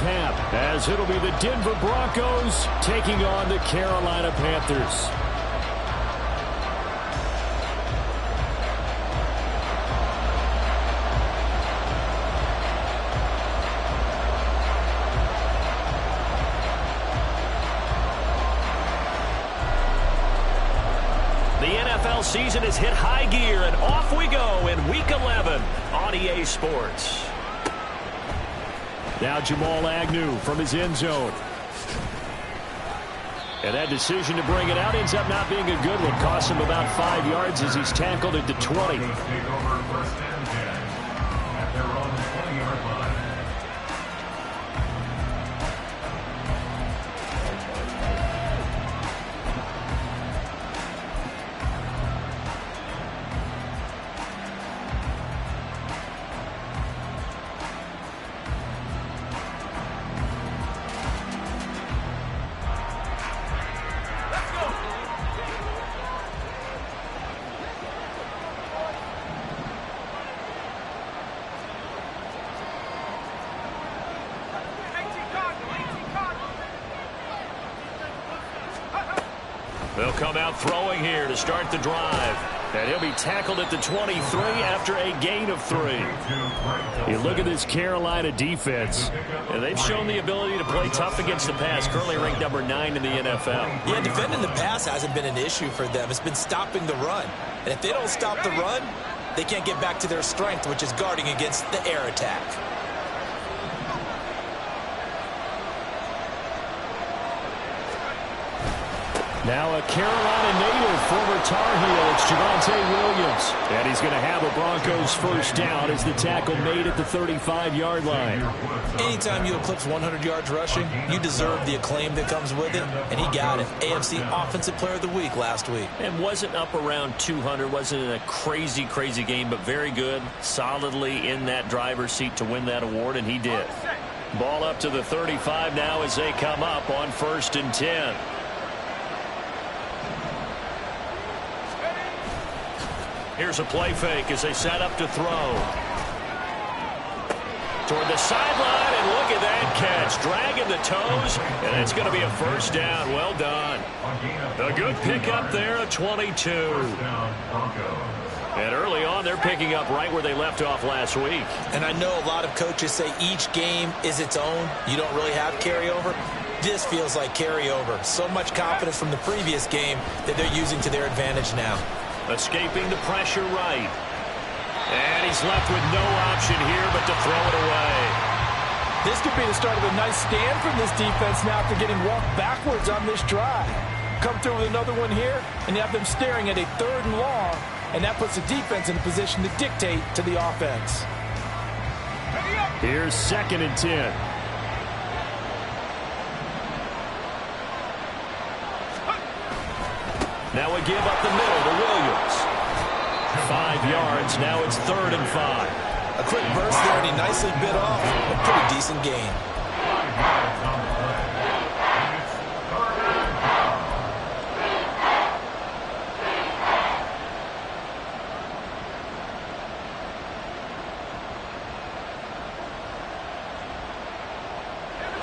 half, as it'll be the Denver Broncos taking on the Carolina Panthers. Season has hit high gear, and off we go in Week 11 on EA Sports. Now Jamal Agnew from his end zone. And that decision to bring it out ends up not being a good one. Costs him about 5 yards as he's tackled at the 20. They'll come out throwing here to start the drive. And he'll be tackled at the 23 after a gain of 3. You look at this Carolina defense, and they've shown the ability to play tough against the pass, currently ranked number 9 in the NFL. Yeah, defending the pass hasn't been an issue for them. It's been stopping the run. And if they don't stop the run, they can't get back to their strength, which is guarding against the air attack. now a Carolina native, former Tar Heel, it's Javonte Williams. And he's going to have a Broncos first down as the tackle made at the 35-yard line. Anytime you eclipse 100 yards rushing, you deserve the acclaim that comes with it, and he got it. AFC Offensive Player of the Week last week. And wasn't up around 200, wasn't a crazy, crazy game, but very good, solidly in that driver's seat to win that award, and he did. Ball up to the 35 now as they come up on 1st and 10. Here's a play fake as they set up to throw. Toward the sideline, and look at that catch. Dragging the toes, and it's going to be a first down. Well done. A good pickup there, a 22. And early on, they're picking up right where they left off last week. And I know a lot of coaches say each game is its own. You don't really have carryover. This feels like carryover. So much confidence from the previous game that they're using to their advantage now. Escaping the pressure right. And he's left with no option here but to throw it away. This could be the start of a nice stand from this defense now after getting walked backwards on this drive. Come through with another one here, and you have them staring at a 3rd and long, and that puts the defense in a position to dictate to the offense. Here's 2nd and 10. Now we give up the middle to Williams. 5 yards. Now it's 3rd and 5. A quick burst there, and he nicely bit off a pretty decent gain.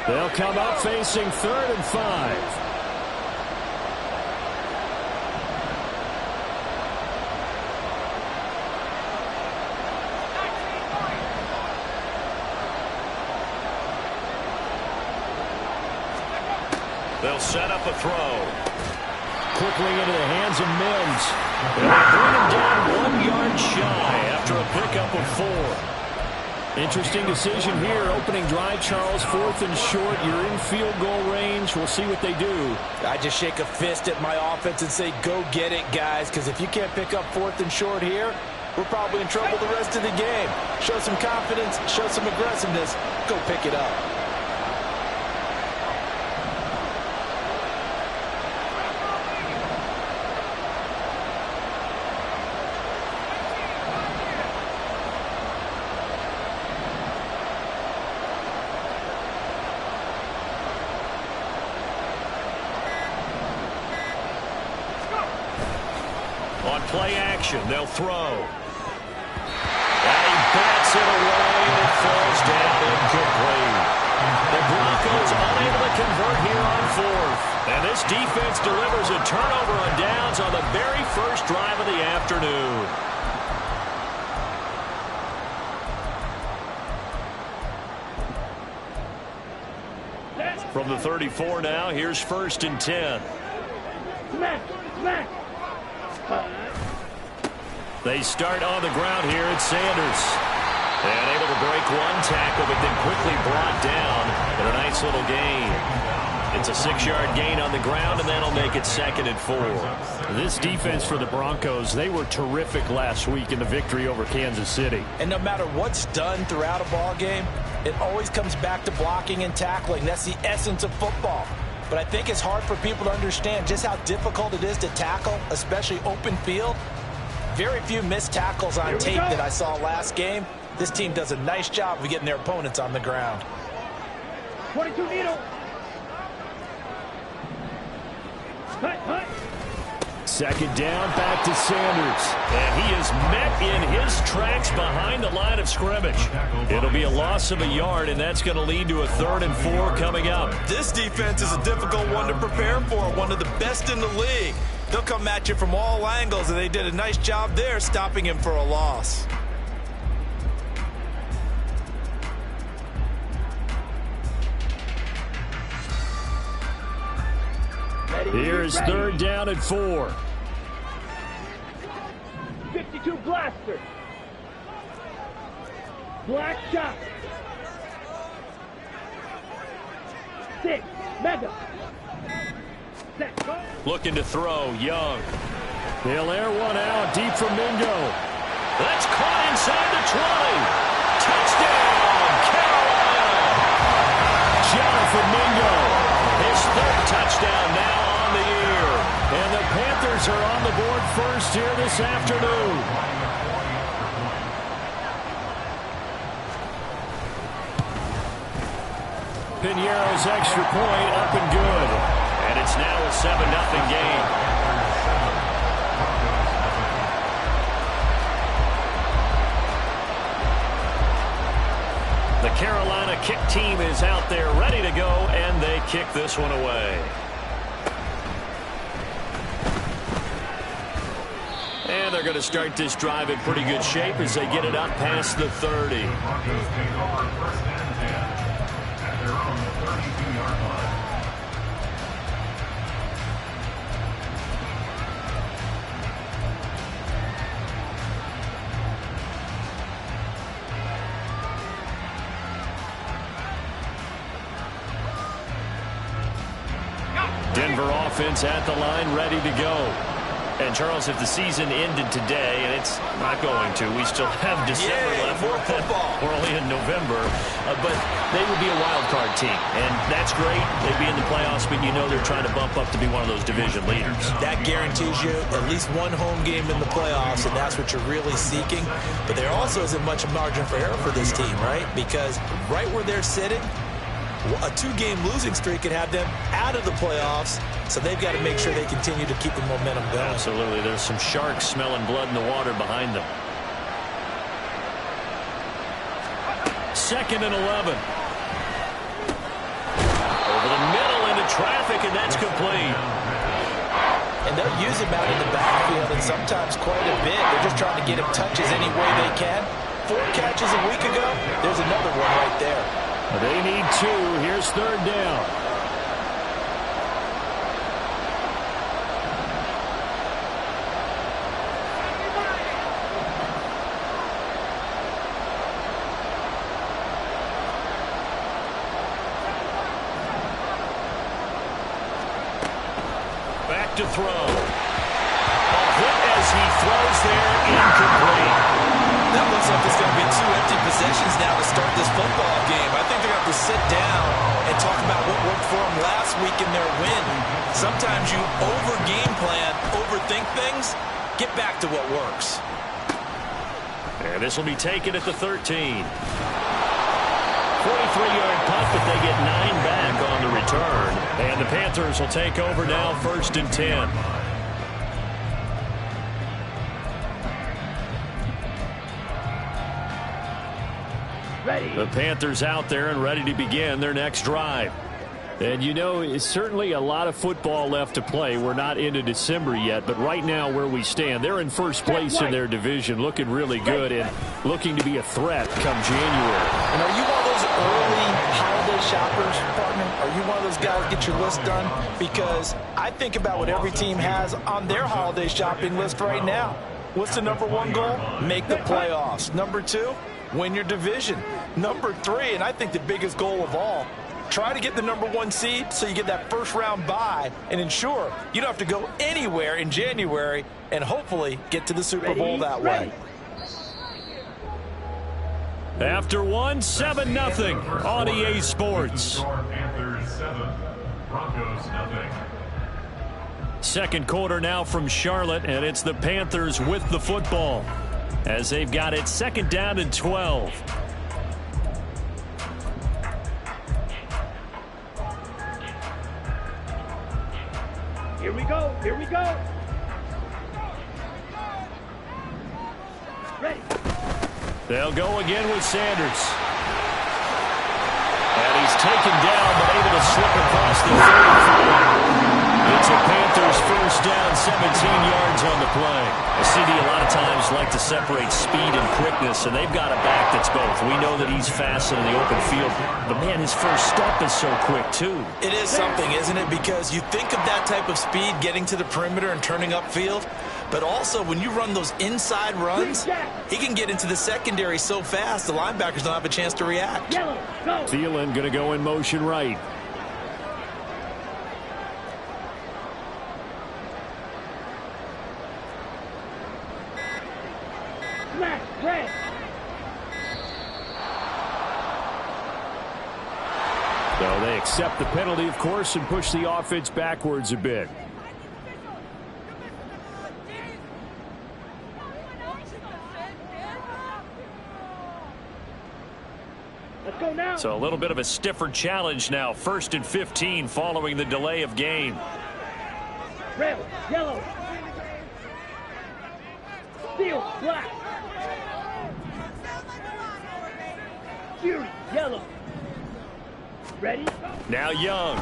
They'll come up facing 3rd and 5. They'll set up a throw. Quickly into the hands of Mims. And they bring him down 1 yard shy after a pickup of 4. Interesting decision here. Opening drive, Charles. 4th and short. You're in field goal range. We'll see what they do. I just shake a fist at my offense and say, go get it, guys, because if you can't pick up 4th and short here, we're probably in trouble the rest of the game. Show some confidence, show some aggressiveness, go pick it up. On play action, they'll throw. And he bats it away, and it falls down incomplete. They This defense delivers a turnover on downs on the very first drive of the afternoon. From the 34 now, here's 1st and 10. They start on the ground here at Sanders. And able to break one tackle, but then quickly brought down in a nice little gain. It's a 6-yard gain on the ground, and that'll make it 2nd and 4. This defense for the Broncos, they were terrific last week in the victory over Kansas City. And no matter what's done throughout a ball game, it always comes back to blocking and tackling. That's the essence of football. But I think it's hard for people to understand just how difficult it is to tackle, especially open field. Very few missed tackles on tape that I saw last game. This team does a nice job of getting their opponents on the ground. 22 needle. Hut. 2nd down, back to Sanders. And he is met in his tracks behind the line of scrimmage. It'll be a loss of a yard, and that's going to lead to a 3rd and 4 coming up. This defense is a difficult one to prepare for, one of the best in the league. They'll come at you from all angles, and they did a nice job there stopping him for a loss. Here's 3rd down and 4. 52 blaster. Black shot. 6 mega. Set. Go. Looking to throw, Young. They'll air one out deep from Mingo. That's caught inside the 20. Touchdown, Carolina. Jonathan Mingo. His 3rd touchdown now on the year. And the Panthers are on the board first here this afternoon. Piñeiro's extra point up and good. And it's now a 7-0 game. The Carolina kick team is out there ready to go, and they kick this one away. And they're going to start this drive in pretty good shape as they get it up past the 30. Denver offense at the line, ready to go. And, Charles, if the season ended today, and it's not going to, we still have December left. More football. We're only in November. But they would be a wild card team. And that's great. They'd be in the playoffs, but you know they're trying to bump up to be one of those division leaders. That guarantees you at least one home game in the playoffs, and that's what you're really seeking. But there also isn't much margin for error for this team, right? Because right where they're sitting, a 2-game losing streak could have them out of the playoffs, so they've got to make sure they continue to keep the momentum going. Absolutely. There's some sharks smelling blood in the water behind them. 2nd and 11. Over the middle into traffic, and that's complete. And they'll use him out in the backfield, and sometimes quite a bit. They're just trying to get him touches any way they can. 4 catches a week ago. There's another one right there. They need 2. Here's 3rd down. Back to throw. A hit as he throws there, incomplete. That looks like it's going to be 2 empty possessions now to start this football game. I think they're going to have to sit down and talk about what worked for them last week in their win. Sometimes you over-game plan, overthink things. Get back to what works. And this will be taken at the 13. 43-yard punt, but they get 9 back on the return. And the Panthers will take over now, 1st and 10. Ready. The Panthers out there and ready to begin their next drive. And you know, it's certainly a lot of football left to play. We're not into December yet, but right now where we stand, they're in first place in their division, looking really good and looking to be a threat come January. And are you one of those early holiday shoppers, partner? Are you one of those guys get your list done? Because I think about what every team has on their holiday shopping list right now. What's the number one goal? Make the playoffs. Number two, win your division. Number three, and I think the biggest goal of all, try to get the number one seed so you get that first round bye and ensure you don't have to go anywhere in January and hopefully get to the Super Bowl that way. After one, 7-0 on EA Sports. Panthers 7, Broncos 0. Second quarter now from Charlotte, and it's the Panthers with the football as they've got it 2nd down and 12. Here we go. Here we go. Ready. They'll go again with Sanders. And he's taken down, but able to slip across the 35. It's a Panthers first down, 17 yards on the play. A CD a lot of times like to separate speed and quickness, and they've got a back that's both. We know that he's fast in the open field, but man, his first step is so quick too. It is something, isn't it? Because you think of that type of speed getting to the perimeter and turning upfield, but also when you run those inside runs, he can get into the secondary so fast the linebackers don't have a chance to react. Yellow, go. Thielen going to go in motion right. Black, red. So they accept the penalty, of course, and push the offense backwards a bit. Let's go now. So a little bit of a stiffer challenge now. 1st and 15 following the delay of game. Red, yellow. Steel, black. Fury, yellow. Ready? Now Young.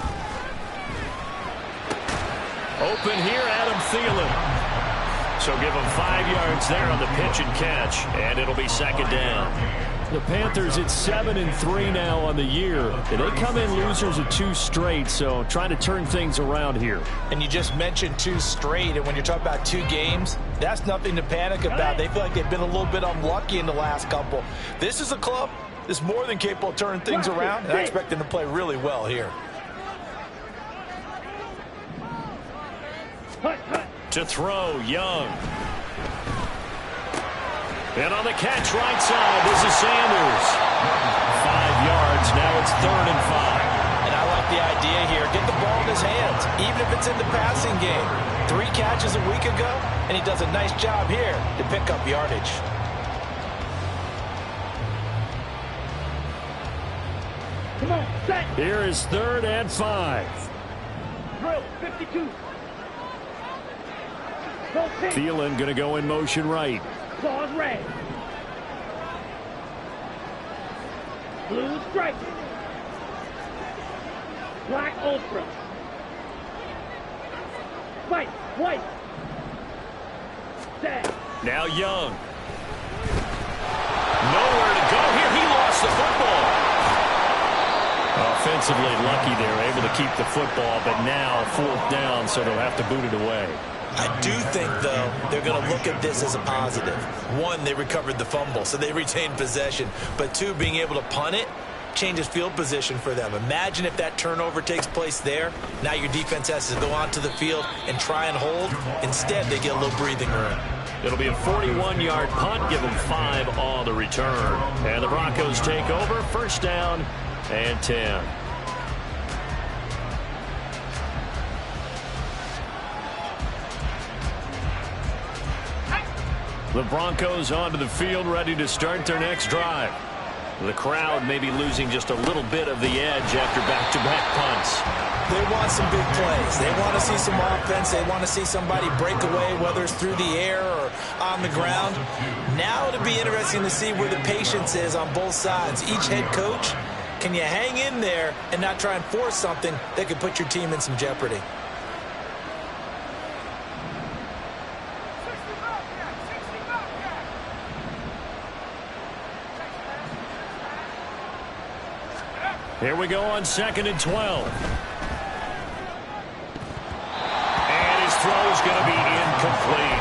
Open here, Adam Thielen. So give him 5 yards there on the pitch and catch, and it'll be 2nd down. The Panthers at 7-3 now on the year. And they come in losers of 2 straight, so trying to turn things around here. And you just mentioned 2 straight, and when you're talking about 2 games, that's nothing to panic about. They feel like they've been a little bit unlucky in the last couple. This is a club that's more than capable of turning things around, and I expect them to play really well here. To throw, Young. And on the catch, right side, this is Sanders. 5 yards, now it's 3rd and 5. And I like the idea here. Get the ball in his hands, even if it's in the passing game. 3 catches a week ago, and he does a nice job here to pick up yardage. Come on, set. Here is 3rd and 5. Drill, 52. Go pick. Thielen going to go in motion right. Claws red. Blue stripe. Black ultra. White, white. Set. Now Young. Nowhere to go here. He lost the football. Offensively lucky they were able to keep the football, but now 4th down, so they'll have to boot it away. I do think, though, they're going to look at this as a positive. 1, they recovered the fumble, so they retained possession. But 2, being able to punt it changes field position for them. Imagine if that turnover takes place there. Now your defense has to go onto the field and try and hold. Instead, they get a little breathing room. It'll be a 41-yard punt, give them 5 on the return. And the Broncos take over, 1st down and 10. The Broncos onto the field, ready to start their next drive. The crowd may be losing just a little bit of the edge after back-to-back punts. They want some big plays. They want to see some offense. They want to see somebody break away, whether it's through the air or on the ground. Now it'll be interesting to see where the patience is on both sides. Each head coach Can you hang in there and not try and force something that could put your team in some jeopardy? Here we go on 2nd and 12. And his throw is going to be incomplete.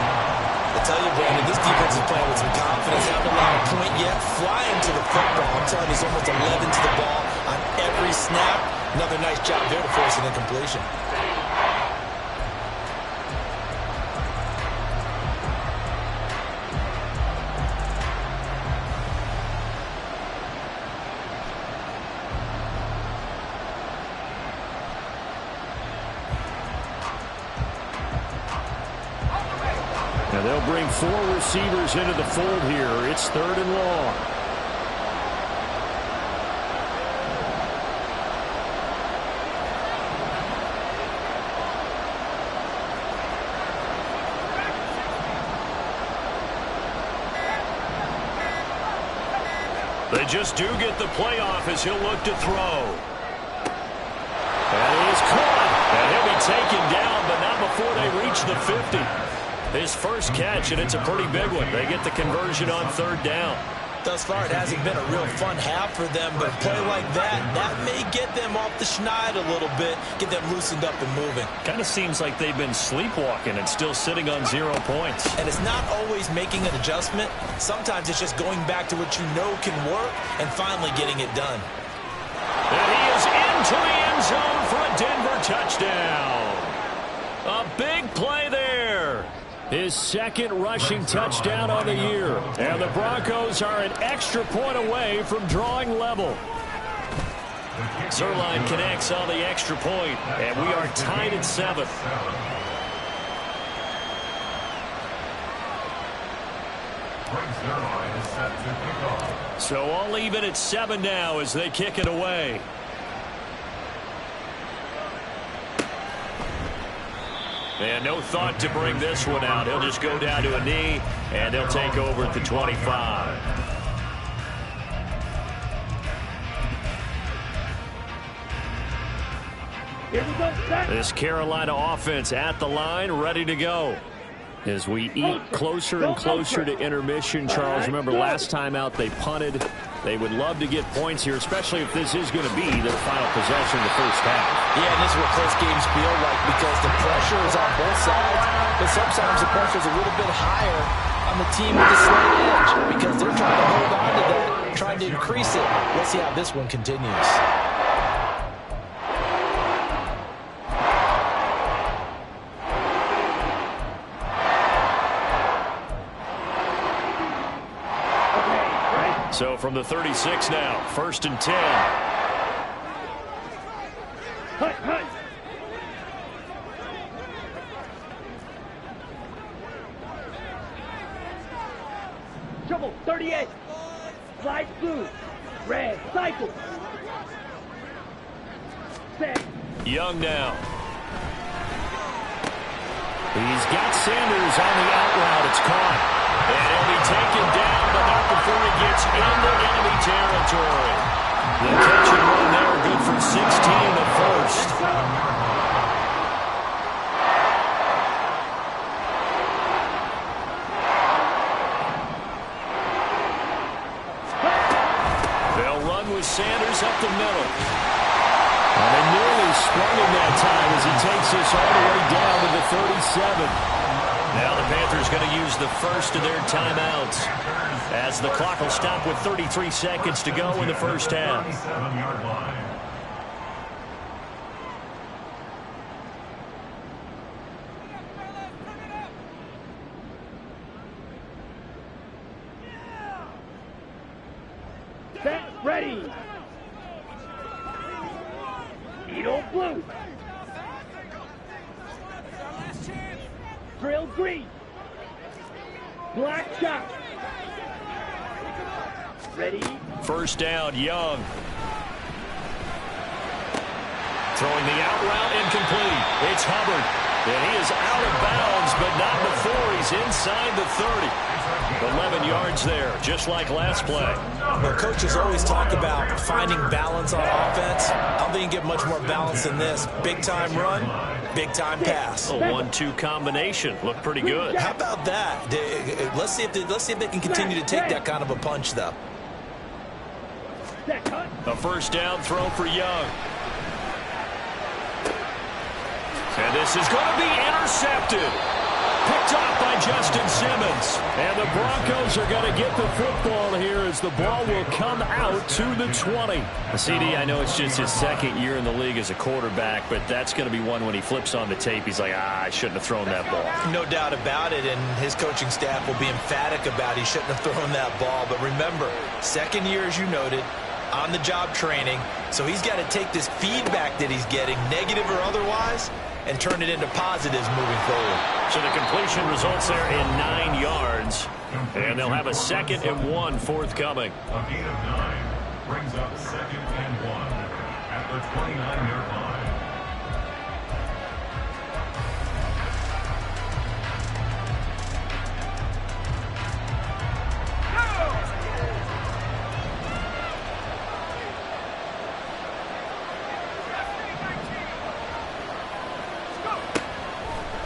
I tell you, Brandon, this defense is playing with some confidence. They haven't allowed a point yet. Flying to the football. I'm telling you, it's almost 11 to the ball on every snap. Another nice job there to force an incompletion. Now they'll bring 4 receivers into the fold here. It's 3rd and long. They just do get the playoff as he'll look to throw. That is caught. And he'll be taken down, but not before they reach the 50. His first catch, and it's a pretty big one. They get the conversion on 3rd down. Thus far, it hasn't been a real fun half for them, but a play like that may get them off the schneid a little bit, get them loosened up and moving. Kind of seems like they've been sleepwalking and still sitting on 0 points. And it's not always making an adjustment. Sometimes it's just going back to what you know can work and finally getting it done. And he is into the end zone for a Denver touchdown. A big play there. His 2nd rushing touchdown on the year. And the Broncos are an extra point away from drawing level. Zerline connects on the extra point, and we are tied at 7. So all even at 7 now as they kick it away. And no thought to bring this one out. He'll just go down to a knee, and they'll take over at the 25. Here we go, set. This Carolina offense at the line, ready to go. As we eat closer and closer to intermission, Charles, remember last time out they punted. They would love to get points here, especially if this is going to be their final possession of the first half. Yeah, and this is what close games feel like because the pressure is on both sides, but sometimes the pressure is a little bit higher on the team with the slight edge because they're trying to hold on to that, trying to increase it. Let's see how this one continues. So from the 36 now, 1st and 10. Hut, hut. Trouble, 38. Slide blue. Red, cycle. Set. Young now. He's got Sanders on the out route. It's caught. And he'll be taken down, but not before he gets into enemy territory. The catch and run there, good for 16 the first. They'll run with Sanders up the middle. And they nearly sprung him that time as he takes us all the way down to the 37. Now the Panthers going to use the first of their timeouts as the clock will stop with 33 seconds to go in the first half. Set, ready. Eagle blue. Drill green. Black shot. Ready. First down, Young. Throwing the out route incomplete. It's Hubbard. And he is out of bounds, but not before he's inside the 30. 11 yards there, just like last play. Well, coaches always talk about finding balance on offense. I don't think you get much more balance than this. Big-time run, big-time pass. A 1-2 combination. Looked pretty good. How about that? Let's see if they can continue to take that kind of a punch, though. A first down throw for Young. And this is going to be intercepted. Picked off by Justin Simmons. And the Broncos are going to get the football here as the ball will come out to the 20. CD, I know it's just his second year in the league as a quarterback, but that's going to be one when he flips on the tape, he's like, I shouldn't have thrown that ball. No doubt about it, and his coaching staff will be emphatic about he shouldn't have thrown that ball. But remember, second year, as you noted, on-the-job training, so he's got to take this feedback that he's getting, negative or otherwise, and turn it into positives moving forward. So the completion results there in 9 yards, and they'll have a 2nd and 1 forthcoming. A gain of 9 brings up 2nd and 1 at the 29-yard line.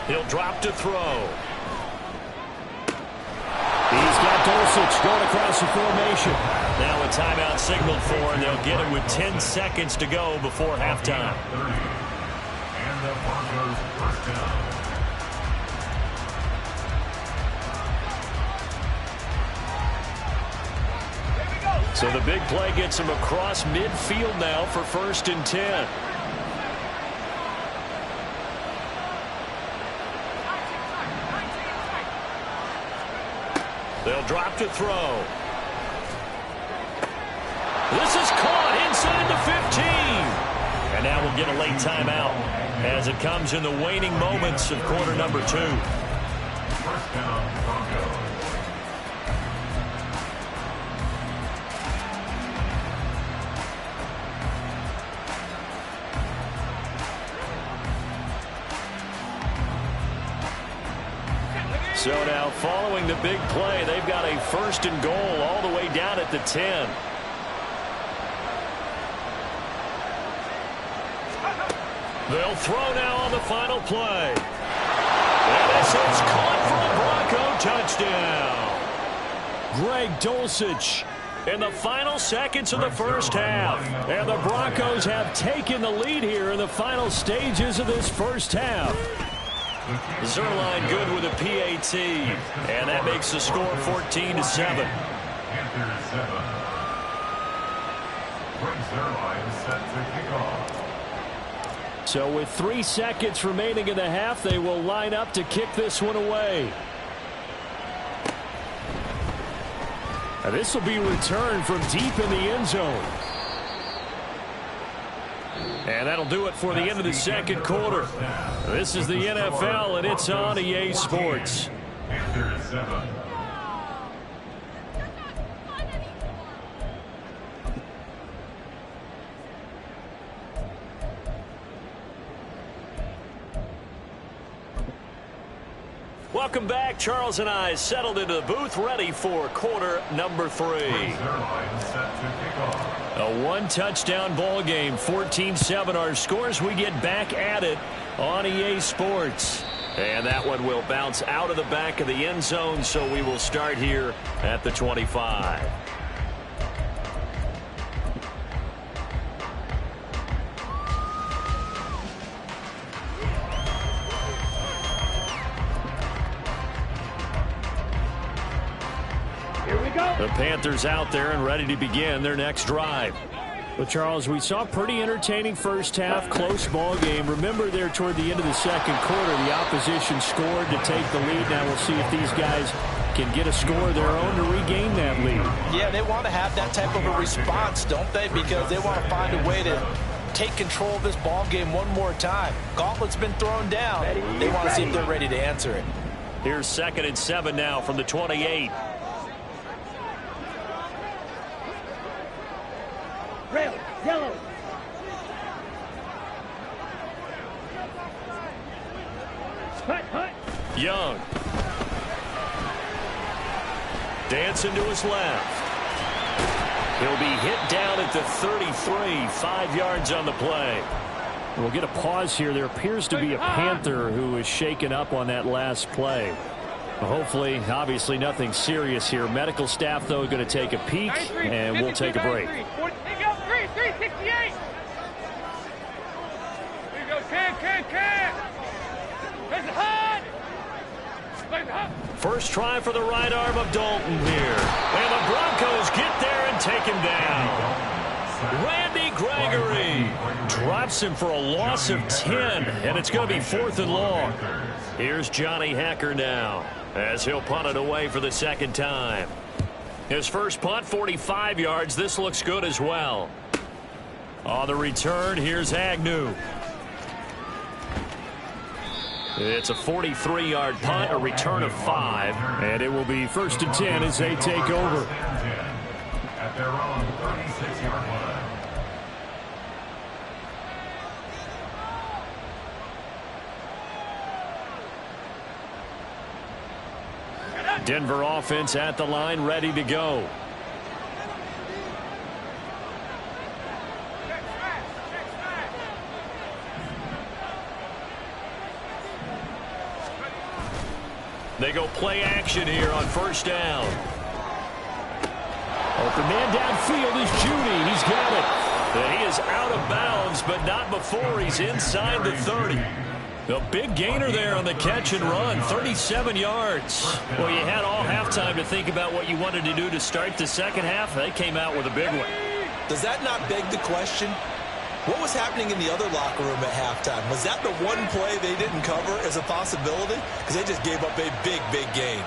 He'll drop to throw. He's got Dulcich going across the formation. Now a timeout signaled for, and they'll get it with 10 seconds to go before halftime. 30. And the Broncos first down. So the big play gets him across midfield now for 1st and 10. They'll drop to throw. This is caught inside the 15. And now we'll get a late timeout as it comes in the waning moments of quarter number 2. First down, Broncos. So now following the big play, they've got a 1st and goal all the way down at the 10. They'll throw now on the final play. And this is caught for a Bronco touchdown. Greg Dulcich in the final seconds of the first half. And the Broncos have taken the lead here in the final stages of this first half. Zerline good with a PAT, and that makes the score 14-7. Panthers 7. Greg Zerline set to kick off. So with 3 seconds remaining in the half, they will line up to kick this one away. And this will be returned from deep in the end zone. And that'll do it for the end of the second quarter. This is the NFL, and it's on EA Sports. Panthers 7. Welcome back. Charles and I settled into the booth, ready for quarter number 3. Zerline set to kick off. A 1-touchdown ball game, 14-7 our scores. We get back at it on EA Sports. And that one will bounce out of the back of the end zone, so we will start here at the 25. Here we go. The Panthers out there and ready to begin their next drive. Well, Charles, we saw a pretty entertaining first half, close ball game. Remember there toward the end of the second quarter, the opposition scored to take the lead. Now we'll see if these guys can get a score of their own to regain that lead. Yeah, they want to have that type of a response, don't they? Because they want to find a way to take control of this ball game one more time. Gauntlet's been thrown down. They want to see if they're ready to answer it. Here's 2nd and 7 now from the 28. Rail, yellow. Hut, hut. Young. Dancing to his left. He'll be hit down at the 33, 5 yards on the play. We'll get a pause here. There appears to be a Panther who is shaken up on that last play. Hopefully, obviously nothing serious here. Medical staff, though, going to take a peek, and we'll take a break. 368. Here you go, can. There's a hut. First try for the right arm of Dalton here. And the Broncos get there and take him down. Randy Gregory drops him for a loss of 10, and it's going to be 4th and long. Here's Johnny Hacker now as he'll punt it away for the second time. His first punt, 45 yards. This looks good as well. On the return, here's Agnew. It's a 43-yard punt, a return of 5. And it will be 1st and 10 as they take over. At their own 36-yard line. Denver offense at the line, ready to go. They go play action here on first down. Open man downfield is Judy. He's got it. And he is out of bounds, but not before he's inside the 30. A big gainer there on the catch and run, 37 yards. Well, you had all halftime to think about what you wanted to do to start the second half. They came out with a big one. Does that not beg the question? What was happening in the other locker room at halftime? Was that the one play they didn't cover as a possibility? Because they just gave up a big, big gain.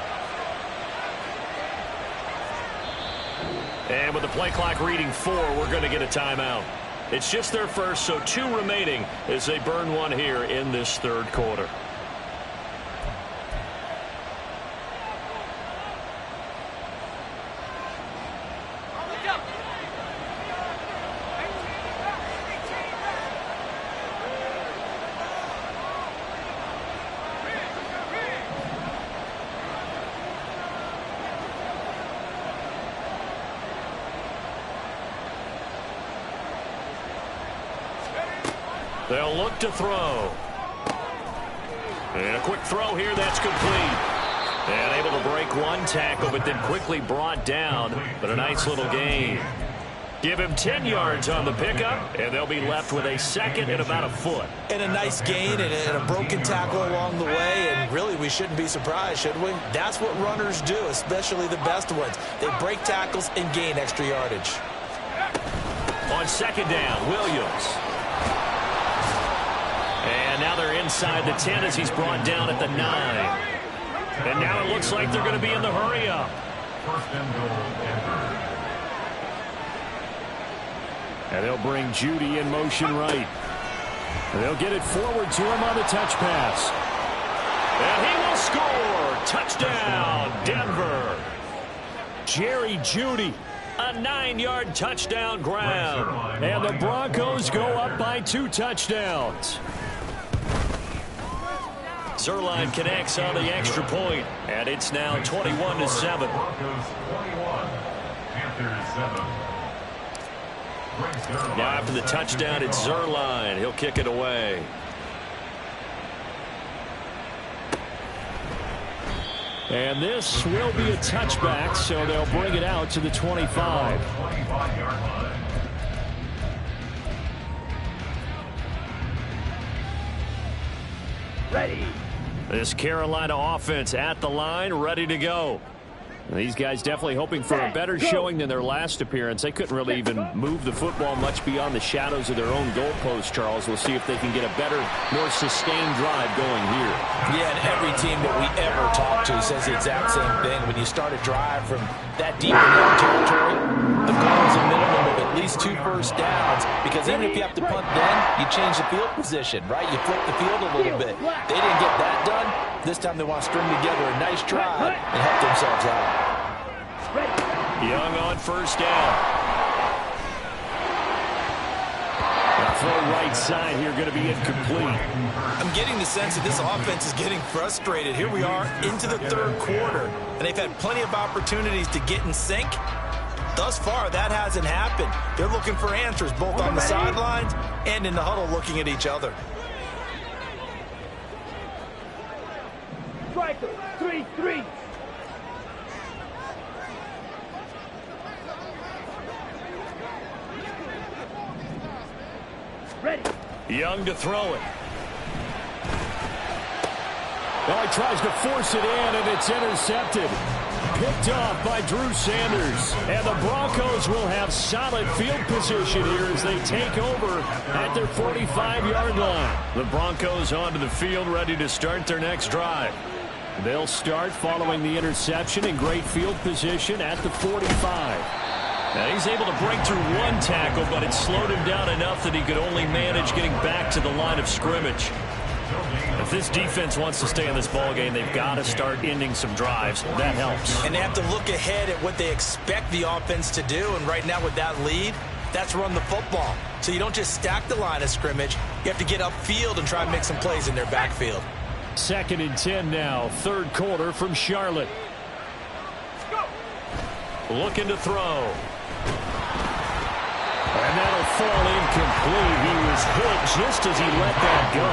And with the play clock reading 4, we're going to get a timeout. It's just their first, so 2 remaining as they burn one here in this third quarter. They'll look to throw. And a quick throw here, that's complete. And able to break one tackle, but then quickly brought down. But a nice little gain. Give him 10 yards on the pickup, and they'll be left with a second and about a foot. And a nice gain and a broken tackle along the way, and really we shouldn't be surprised, should we? That's what runners do, especially the best ones. They break tackles and gain extra yardage. On second down, Williams. And now they're inside the 10 as he's brought down at the 9. And now it looks like they're going to be in the hurry-up. First and goal, Denver. And they'll bring Judy in motion right. And they'll get it forward to him on the touch pass. And he will score. Touchdown, Denver. Jerry Judy. A 9-yard touchdown grab. And the Broncos go up by 2 touchdowns. Zerline connects on the extra point, and it's now 21-7. Broncos 21, Panthers 7. Now after the touchdown, it's Zerline. He'll kick it away. And this will be a touchback, so they'll bring it out to the 25. 25-yard line. Ready. This Carolina offense at the line, ready to go. These guys definitely hoping for a better showing than their last appearance. They couldn't really even move the football much beyond the shadows of their own goalpost, Charles. We'll see if they can get a better, more sustained drive going here. Yeah, and every team that we ever talk to says the exact same thing. When you start a drive from that deep in their territory, the goal is a minimum of at least 2 first downs, because even if you have to punt then, you change the field position, right? You flip the field a little bit. They didn't get that done. This time they want to string together a nice drive and help themselves out. Young on first down. Throw right right side here going to be incomplete. I'm getting the sense that this offense is getting frustrated. Here we are into the third quarter, and they've had plenty of opportunities to get in sync. Thus far, that hasn't happened. They're looking for answers both on the sidelines and in the huddle looking at each other. Striker, 3-3. Ready. Young to throw it. Well, he tries to force it in, and it's intercepted. Picked off by Drew Sanders. And the Broncos will have solid field position here as they take over at their 45-yard line. The Broncos onto the field, ready to start their next drive. They'll start following the interception in great field position at the 45. Now he's able to break through one tackle, but it slowed him down enough that he could only manage getting back to the line of scrimmage. If this defense wants to stay in this ballgame, they've got to start ending some drives. That helps. And they have to look ahead at what they expect the offense to do. And right now with that lead, that's run the football. So you don't just stack the line of scrimmage. You have to get upfield and try and make some plays in their backfield. 2nd and 10 now, third quarter from Charlotte. Looking to throw. And that'll fall incomplete. He was hit just as he let that go.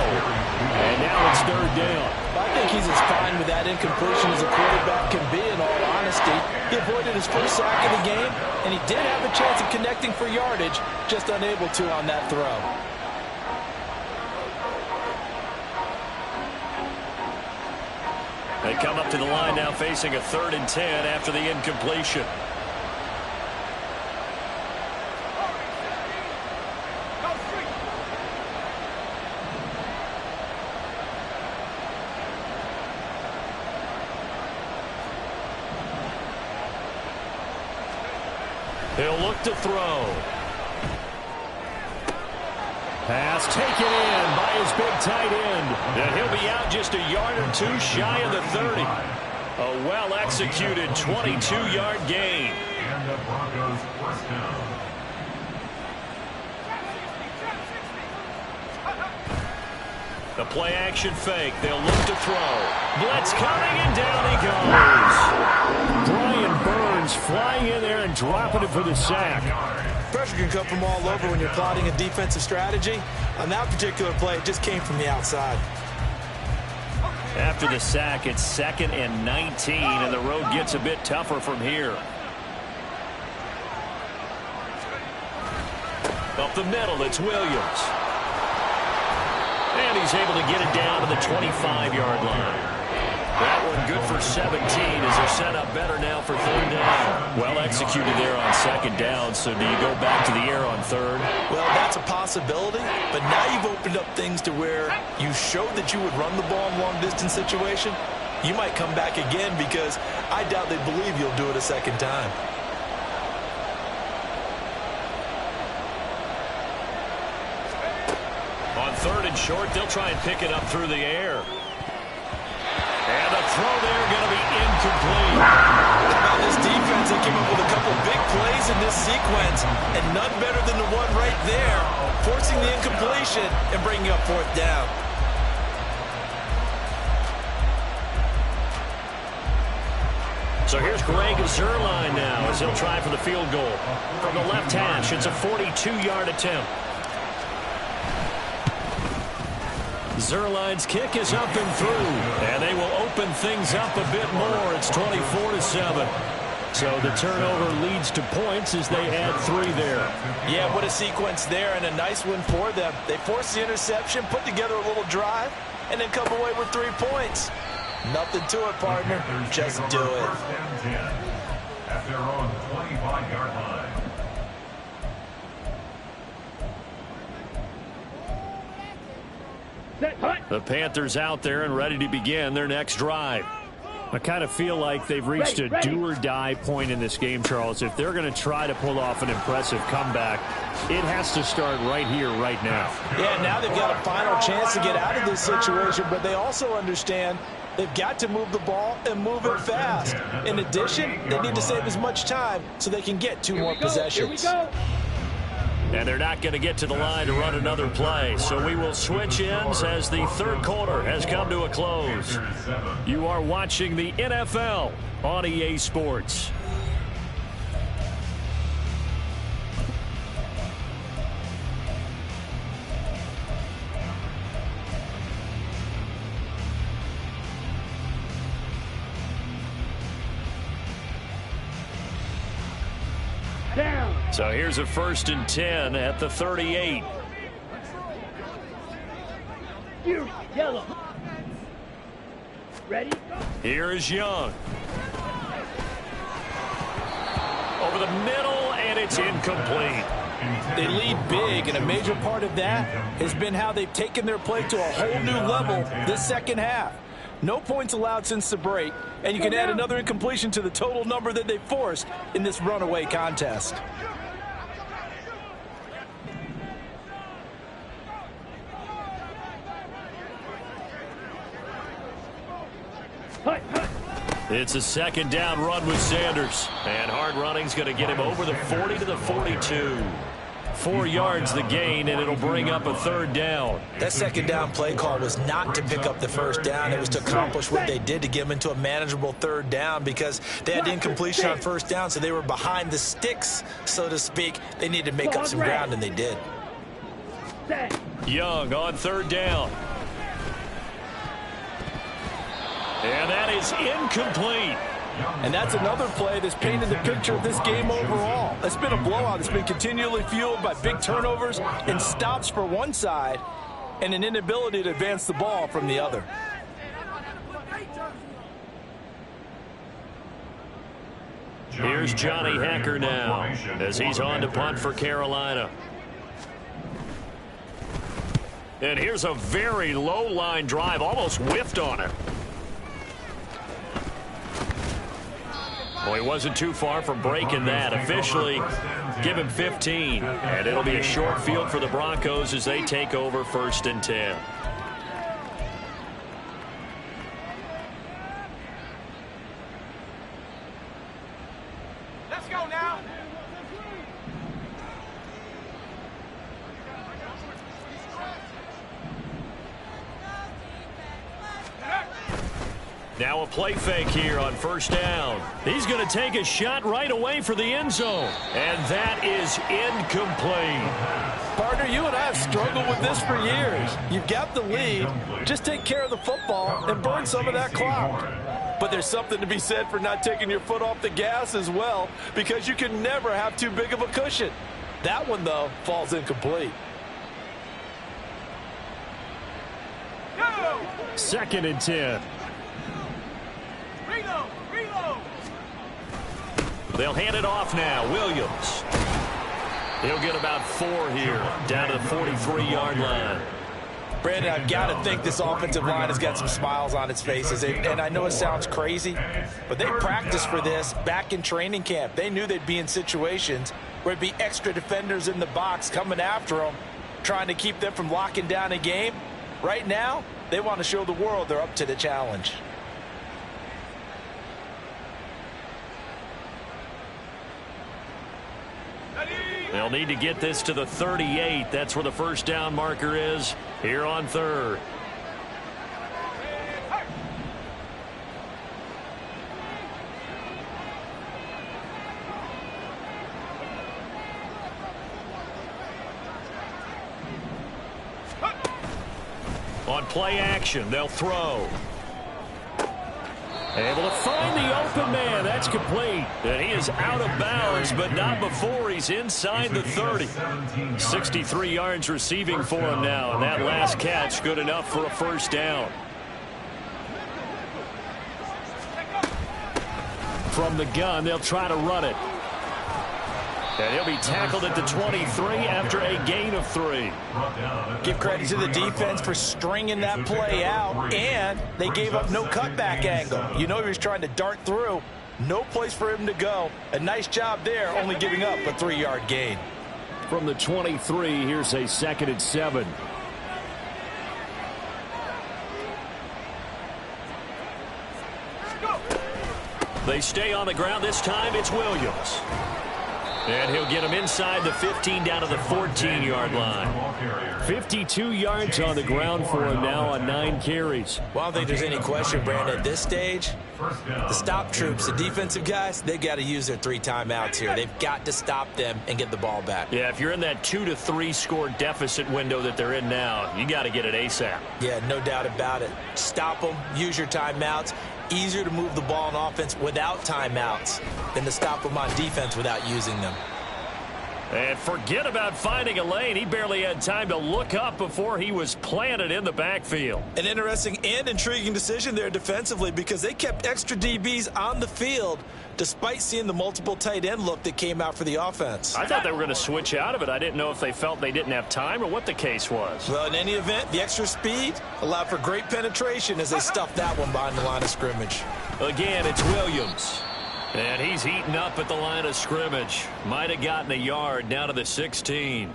And now it's 3rd down. I think he's as fine with that incompletion as a quarterback can be, in all honesty. He avoided his first sack of the game, and he did have a chance of connecting for yardage, just unable to on that throw. They come up to the line now facing a 3rd and 10 after the incompletion. He'll look to throw. Pass taken in by his big tight end. And he'll be out just a yard or two shy of the 30. A well-executed 22-yard gain. And the Broncos first down. The play-action fake. They'll look to throw. Blitz coming, and down he goes. Brian Burns flying in there and dropping it for the sack. Pressure can come from all over when you're plotting a defensive strategy. On that particular play, it just came from the outside. After the sack, it's 2nd and 19, and the road gets a bit tougher from here. Up the middle, it's Williams. And he's able to get it down to the 25-yard line. That one good for 17 as they're set up better now for 3rd down. Well executed there on 2nd down, so do you go back to the air on 3rd? Well, that's a possibility, but now you've opened up things to where you showed that you would run the ball in long-distance situation. You might come back again because I doubt they believe you'll do it a 2nd time. On 3rd and short, they'll try and pick it up through the air. And the throw there going to be incomplete. How about this defense? They came up with a couple big plays in this sequence, and none better than the one right there, forcing the incompletion and bringing up 4th down. So here's Greg Zuerlein now as he'll try for the field goal. From the left hash, it's a 42-yard attempt. Zuerlein's kick is up and through, and they will open things up a bit more. It's 24-7. So the turnover leads to points as they add 3 there. Yeah, what a sequence there, and a nice one for them. They forced the interception, put together a little drive, and then come away with 3 points. Nothing to it, partner. Just do it. First and 10 at their own 25-yard line. The Panthers out there and ready to begin their next drive. I kind of feel like they've reached a do-or-die point in this game, Charles. If they're going to try to pull off an impressive comeback, it has to start right here, right now. Yeah, now they've got a final chance to get out of this situation, but they also understand they've got to move the ball and move it fast. In addition, they need to save as much time so they can get 2 more possessions. Here we go. And they're not going to get to the line to run another play. So we will switch ends as the third quarter has come to a close. You are watching the NFL on EA Sports. So here's a 1st and 10 at the 38. Yellow. Ready? Here is Young. Over the middle, and it's incomplete. They lead big, and a major part of that has been how they've taken their play to a whole new level this second half. No points allowed since the break, and you can add another incompletion to the total number that they forced in this runaway contest. It's a 2nd down run with Sanders. And hard running's going to get him over the 40 to the 42. 4 yards the gain, and it'll bring up a 3rd down. That 2nd down play call was not to pick up the 1st down. It was to accomplish what they did to get them into a manageable 3rd down because they had the incompletion on 1st down, so they were behind the sticks, so to speak. They needed to make up some ground, and they did. Young on 3rd down. And that is incomplete. And that's another play that's painted the picture of this game overall. It's been a blowout. It's been continually fueled by big turnovers and stops for one side and an inability to advance the ball from the other. Here's Johnny Hacker now as he's on to punt for Carolina. And here's a very low line drive, almost whiffed on it. Well, he wasn't too far from breaking that. Officially, give him 15. And it'll be a short field for the Broncos as they take over 1st and 10. Let's go now. Now a play fake here on 1st down. He's going to take a shot right away for the end zone. And that is incomplete. Partner, you and I have struggled with this for years. You've got the lead. Just take care of the football and burn some of that clock. But there's something to be said for not taking your foot off the gas as well, because you can never have too big of a cushion. That one, though, falls incomplete. 2nd and 10. Reload. They'll hand it off now. Williams. He'll get about 4 here, down to the 43-yard line. Brandon, I've got to think this offensive line has got some smiles on its faces. And I know it sounds crazy, but they practiced for this back in training camp. They knew they'd be in situations where there'd be extra defenders in the box coming after them, trying to keep them from locking down a game. Right now, they want to show the world they're up to the challenge. They'll need to get this to the 38. That's where the 1st down marker is here on 3rd. On play action, they'll throw. Able to find the open man. That's complete. And he is out of bounds, but not before he's inside the 30. 63 yards receiving for him now. And that last catch good enough for a 1st down. From the gun, they'll try to run it. And he'll be tackled at the 23 after a gain of 3. Give credit to the defense for stringing that play out, and they gave up no cutback angle. You know he was trying to dart through. No place for him to go. A nice job there, only giving up a 3-yard gain. From the 23, here's a 2nd and 7. They stay on the ground. This time it's Williams. And he'll get him inside the 15 down to the 14-yard line. 52 yards on the ground for him now on 9 carries. Well, I don't think there's any question, Brandon, at this stage, the stop troops, the defensive guys, they've got to use their 3 timeouts here. They've got to stop them and get the ball back. Yeah, if you're in that 2 to 3 score deficit window that they're in now, you got to get it ASAP. Yeah, no doubt about it. Stop them, use your timeouts. Easier to move the ball on offense without timeouts than to stop them on defense without using them. And forget about finding a lane. He barely had time to look up before he was planted in the backfield. An interesting and intriguing decision there defensively because they kept extra DBs on the field despite seeing the multiple tight end look that came out for the offense. I thought they were going to switch out of it. I didn't know if they felt they didn't have time or what the case was. Well, in any event, the extra speed allowed for great penetration as they stuffed that one behind the line of scrimmage. Again, it's Williams. And he's heating up at the line of scrimmage. Might have gotten a yard down to the 16.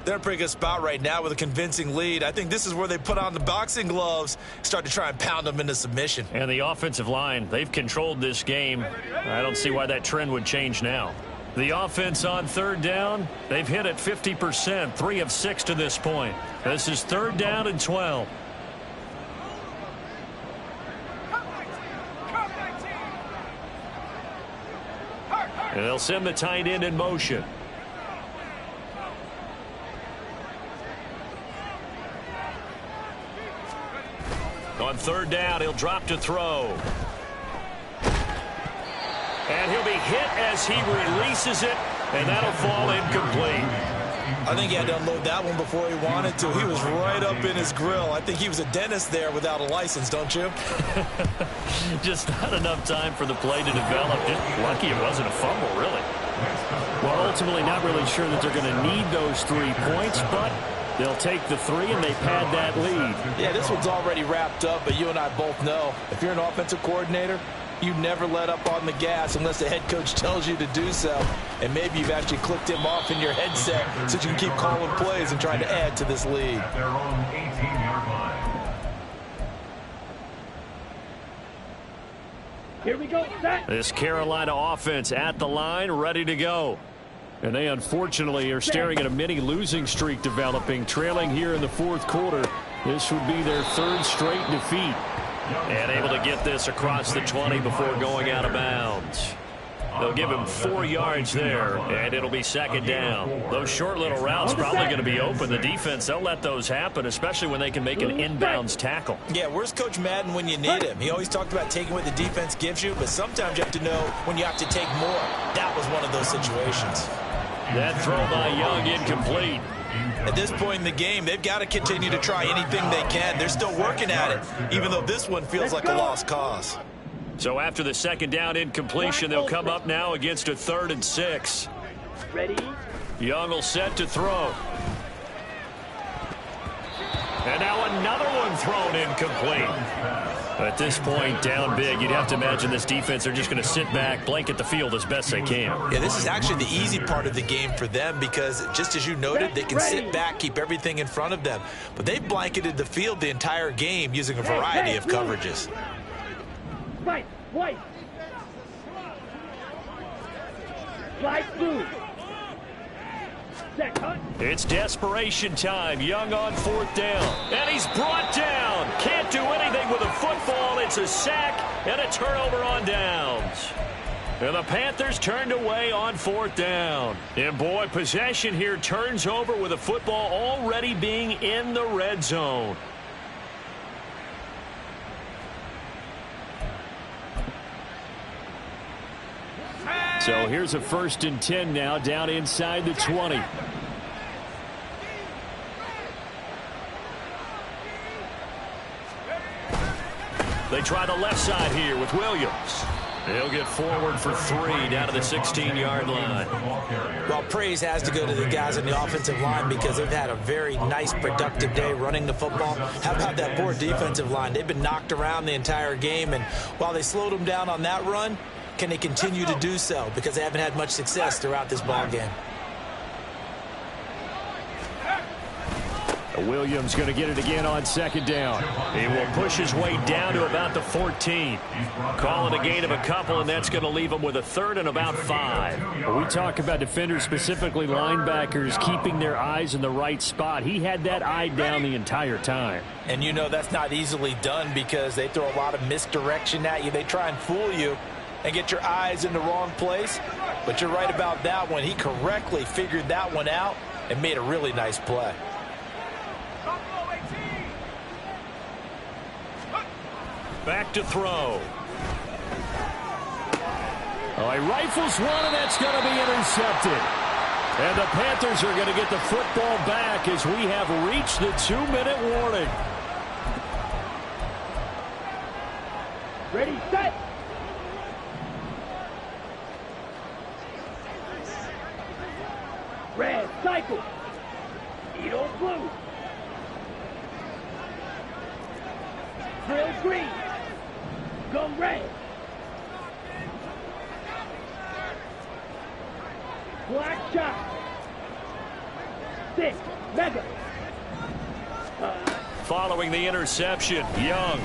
They're in a pretty good spot right now with a convincing lead. I think this is where they put on the boxing gloves, start to try and pound them into submission. And the offensive line, they've controlled this game. I don't see why that trend would change now. The offense on 3rd down, they've hit it 50%, 3 of 6 to this point. This is 3rd down and 12. And they'll send the tight end in motion. On 3rd down, he'll drop to throw. And he'll be hit as he releases it, and that'll fall incomplete. I think he had to unload that one before he wanted to. He was right up in his grill. I think he was a dentist there without a license, don't you? Just not enough time for the play to develop. Just lucky it wasn't a fumble, really. Well, ultimately not really sure that they're going to need those 3 points, but they'll take the 3 and they pad that lead. Yeah, this one's already wrapped up, but you and I both know if you're an offensive coordinator, you never let up on the gas unless the head coach tells you to do so. And maybe you've actually clicked him off in your headset so you can keep calling plays and trying to add to this lead. At their own 18-yard line. Here we go. Set. This Carolina offense at the line, ready to go. And they unfortunately are staring at a mini losing streak developing, trailing here in the 4th quarter. This would be their 3rd straight defeat. And able to get this across the 20 before going out of bounds. They'll give him 4 yards there, and it'll be 2nd down. Those short little routes probably going to be open. The defense, they'll let those happen, especially when they can make an inbounds tackle. Yeah, where's Coach Madden when you need him? He always talked about taking what the defense gives you, but sometimes you have to know when you have to take more. That was one of those situations. That throw by Young incomplete. At this point in the game, they've got to continue to try anything they can. They're still working at it, even though this one feels like a lost cause. So after the 2nd down incompletion, they'll come up now against a 3rd and 6. Ready? Young will set to throw. And now another one thrown incomplete. At this point, down big, you'd have to imagine this defense are just going to sit back, blanket the field as best they can. Yeah, this is actually the easy part of the game for them because, just as you noted, they can sit back, keep everything in front of them. But they've blanketed the field the entire game using a variety of coverages. Right. White. Light blue. Set. Cut. It's desperation time. Young on 4th down. And he's brought down. Can't do anything with a football. It's a sack and a turnover on downs. And the Panthers turned away on 4th down. And boy, possession here turns over with a football already being in the red zone. So here's a 1st and 10 now down inside the 20. They try the left side here with Williams. He'll get forward for 3 down to the 16-yard line. Well, praise has to go to the guys on the offensive line because they've had a very nice, productive day running the football. How about that poor defensive line? They've been knocked around the entire game, and while they slowed them down on that run, can they continue to do so? Because they haven't had much success throughout this ball game. Williams going to get it again on second down. He will push his way down to about the 14. Call it a gain of a couple, and that's going to leave him with a third and about 5. When we talk about defenders, specifically linebackers, keeping their eyes in the right spot. He had that eye down the entire time. And you know that's not easily done because they throw a lot of misdirection at you. They try and fool you and get your eyes in the wrong place. But you're right about that one. He correctly figured that one out and made a really nice play. Back to throw. Oh, he rifles one, and that's going to be intercepted. And the Panthers are going to get the football back as we have reached the 2-minute warning. Ready, set. Red, cycle. Edo blue. Drill green. Go red. Black shot. 6, mega. Following the interception, Young.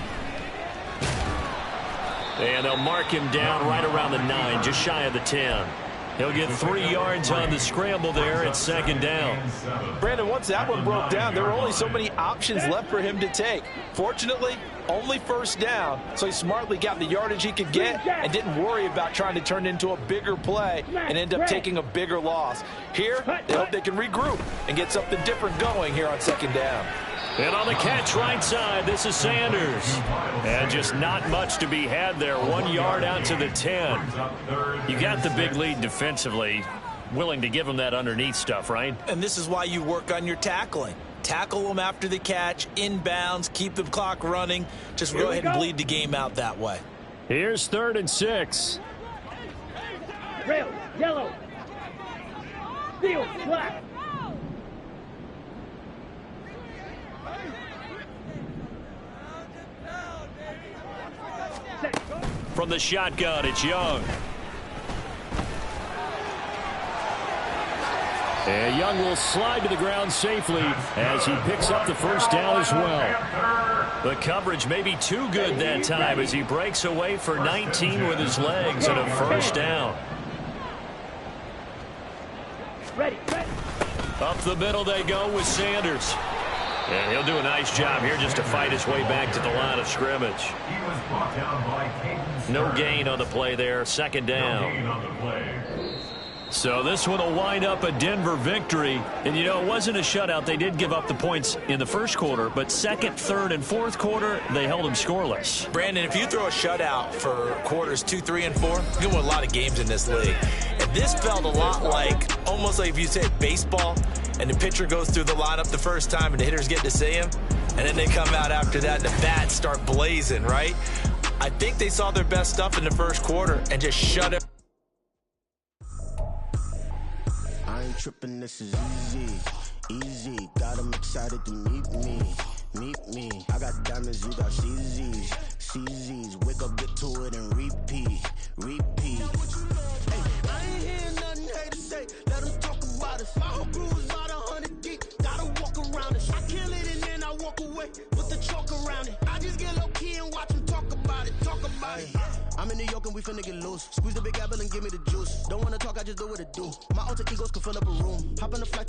And they'll mark him down right around the 9, just shy of the 10. He'll get 3 yards on the scramble there at second down. Brandon, once that one broke down, there were only so many options left for him to take. Fortunately, only first down, so he smartly got the yardage he could get and didn't worry about trying to turn it into a bigger play and end up taking a bigger loss. Here, they hope they can regroup and get something different going here on second down. And on the catch right side, this is Sanders. And just not much to be had there. 1 yard out to the 10. You got the big lead defensively. Willing to give him that underneath stuff, right? And this is why you work on your tackling. Tackle them after the catch, inbounds, keep the clock running. Just go ahead and bleed the game out that way. Here's 3rd and 6. Rail, yellow. Steel, black. From the shotgun, it's Young. And Young will slide to the ground safely as he picks up the first down as well. The coverage may be too good that time as he breaks away for 19 with his legs and a first down. Ready, ready. Up the middle they go with Sanders. And he'll do a nice job here just to fight his way back to the line of scrimmage. He was brought down by Caden. No gain on the play there. Second down. No gain on the play. So this one will wind up a Denver victory. And, you know, it wasn't a shutout. They did give up the points in the first quarter. But second, third, and fourth quarter, they held them scoreless. Brandon, if you throw a shutout for quarters 2, 3, and 4, you win a lot of games in this league. And this felt a lot like, almost like if you said baseball, and the pitcher goes through the lineup the first time and the hitters get to see him, and then they come out after that and the bats start blazing, right? I think they saw their best stuff in the first quarter and just shut it. I ain't tripping, this is easy. Got them excited to meet me. I got diamonds, you got CZs. Wake up, get to it, and repeat. Hey, I ain't hearing nothing haters say. Let them talk about us. My whole crew is about 100 deep. Gotta walk around us. I kill it and then I walk away with the chalk around it. I just get low key and watch them talk about it. I'm in New York and we finna get loose. Squeeze the big apple and give me the juice. Don't wanna talk, I just do what it do. My alter egos can fill up a room. Hop on the flight to